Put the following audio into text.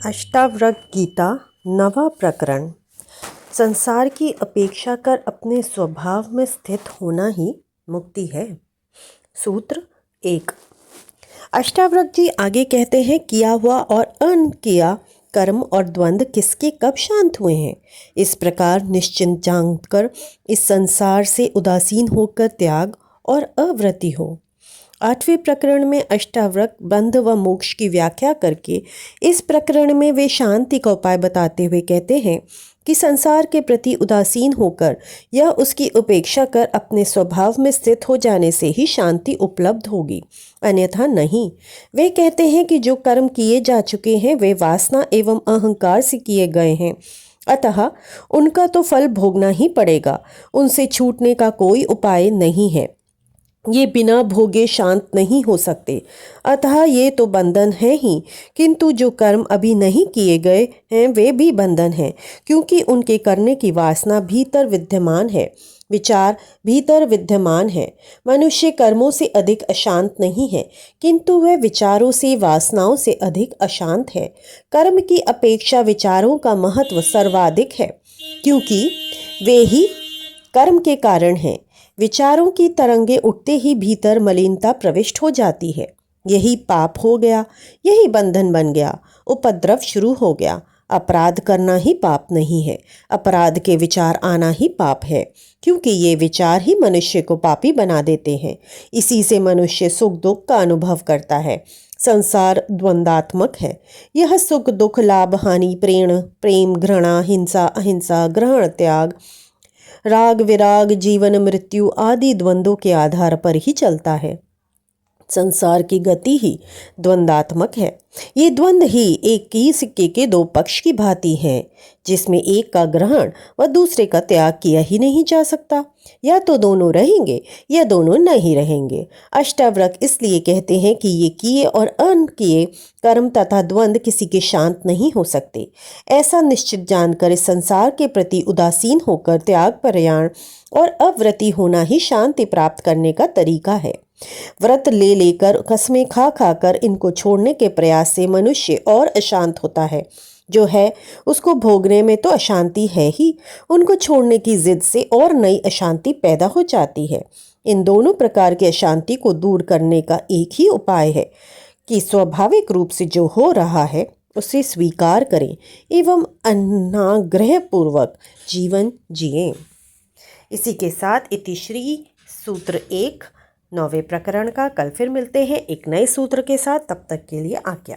अष्टावक्र गीता नवा प्रकरण। संसार की अपेक्षा कर अपने स्वभाव में स्थित होना ही मुक्ति है। सूत्र 1। अष्टावक्र जी आगे कहते हैं, किया हुआ और अनकिया कर्म और द्वंद्व किसके कब शांत हुए हैं। इस प्रकार निश्चिंत जानकर इस संसार से उदासीन होकर त्याग और अवृत्ति हो। 8वें प्रकरण में अष्टावक्र बंध व मोक्ष की व्याख्या करके इस प्रकरण में वे शांति का उपाय बताते हुए कहते हैं कि संसार के प्रति उदासीन होकर या उसकी उपेक्षा कर अपने स्वभाव में स्थित हो जाने से ही शांति उपलब्ध होगी, अन्यथा नहीं। वे कहते हैं कि जो कर्म किए जा चुके हैं वे वासना एवं अहंकार से किए गए हैं, अतः उनका तो फल भोगना ही पड़ेगा, उनसे छूटने का कोई उपाय नहीं है। ये बिना भोगे शांत नहीं हो सकते, अतः ये तो बंधन है ही, किंतु जो कर्म अभी नहीं किए गए हैं वे भी बंधन हैं, क्योंकि उनके करने की वासना भीतर विद्यमान है, विचार भीतर विद्यमान है। मनुष्य कर्मों से अधिक अशांत नहीं है, किंतु वह विचारों से वासनाओं से अधिक अशांत है। कर्म की अपेक्षा विचारों का महत्व सर्वाधिक है, क्योंकि वे ही कर्म के कारण हैं। विचारों की तरंगे उठते ही भीतर मलिनता प्रविष्ट हो जाती है, यही पाप हो गया, यही बंधन बन गया, उपद्रव शुरू हो गया। अपराध करना ही पाप नहीं है, अपराध के विचार आना ही पाप है, क्योंकि ये विचार ही मनुष्य को पापी बना देते हैं। इसी से मनुष्य सुख दुख का अनुभव करता है। संसार द्वंद्वात्मक है, यह सुख दुख, लाभ हानि, प्रेम घृणा, हिंसा अहिंसा, ग्रहण त्याग, राग विराग, जीवन मृत्यु आदि द्वंद्वों के आधार पर ही चलता है। संसार की गति ही द्वंद्वात्मक है। ये द्वंद्व ही एक ही सिक्के के दो पक्ष की भांति हैं, जिसमें एक का ग्रहण व दूसरे का त्याग किया ही नहीं जा सकता। या तो दोनों रहेंगे या दोनों नहीं रहेंगे। अष्टावक्र इसलिए कहते हैं कि ये किए और अनकिए कर्म तथा द्वंद्व किसी के शांत नहीं हो सकते। ऐसा निश्चित जानकर इस संसार के प्रति उदासीन होकर त्याग प्रयाण और अवृत्ति होना ही शांति प्राप्त करने का तरीका है। व्रत ले लेकर कसमें खा खाकर इनको छोड़ने के प्रयास से मनुष्य और अशांत होता है। जो है उसको भोगने में तो अशांति है ही, उनको छोड़ने की जिद से और नई अशांति पैदा हो जाती है। इन दोनों प्रकार की अशांति को दूर करने का एक ही उपाय है कि स्वाभाविक रूप से जो हो रहा है उसे स्वीकार करें एवं अनाग्रह पूर्वक जीवन जिएं। इसी के साथ इतिश्री सूत्र 1 9वें प्रकरण का कल फिर मिलते हैं एक नए सूत्र के साथ। तब तक के लिए आज्ञा।